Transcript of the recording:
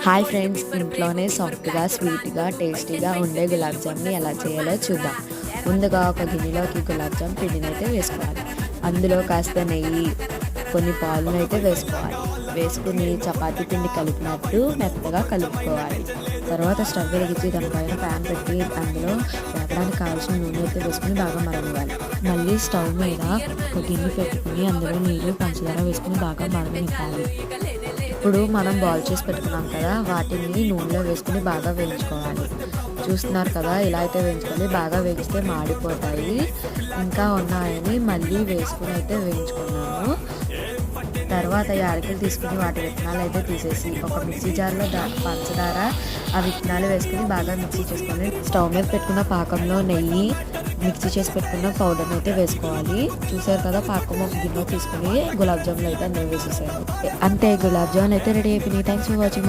Hi friends, ఇంట్లోనే సాఫ్ట్గా స్వీట్గా టేస్టీగా ఉండే గులాబ్ జామ్ని ఎలా చేయాలో చూద్దాం. ముందుగా ఒక గిన్నెలోకి గులాబ్ జామ్ పిండిని అయితే వేసుకోవాలి. అందులో కాస్త నెయ్యి, కొన్ని పాలను అయితే వేసుకోవాలి. వేసుకుని చపాతీ పిండి కలిపినట్టు మెత్తగా కలుపుకోవాలి. తర్వాత స్టవ్ వెలిగించి దానిపైన ప్యాన్ పెట్టి అందులో వేపడానికి కావాల్సిన నూనె అయితే వేసుకుని బాగా మరగనివ్వాలి. మళ్ళీ స్టవ్ మీద ఒక గిన్నె పెట్టుకుని అందులో నీళ్ళు పంచదార వేసుకుని బాగా మరగనివ్వాలి. ఇప్పుడు మనం బాల్ చేసి పెట్టుకున్నాం కదా, వాటిని నూనెలో వేసుకుని బాగా వేయించుకోవాలి. చూస్తున్నారు కదా, ఇలా అయితే వేయించుకోవాలి. బాగా వేగిస్తే మాడిపోతాయి. ఇంకా ఉన్నాయని మళ్ళీ వేసుకుని అయితే వేయించుకున్నాను. తర్వాత యాలకులు తీసుకుని వాటి విత్తనాలు అయితే తీసేసి ఒక మిక్సీ జార్లో పంచదార, ఆ విత్తనాలు వేసుకుని బాగా మిక్సీ చేసుకొని స్టవ్ మీద పెట్టుకున్న పాకంలో నెయ్యి, మిక్సీ చేసి పెట్టుకున్న పౌడర్ని అయితే వేసుకోవాలి. చూసారు కదా, పాకం ఒక గిన్నె తీసుకుని గులాబ్ జాములు అయితే అన్నీ వేసేసాను. అంతే, గులాబ్ జామున్ అయితే రెడీ అయిపోయినాయి. Thanks for watching.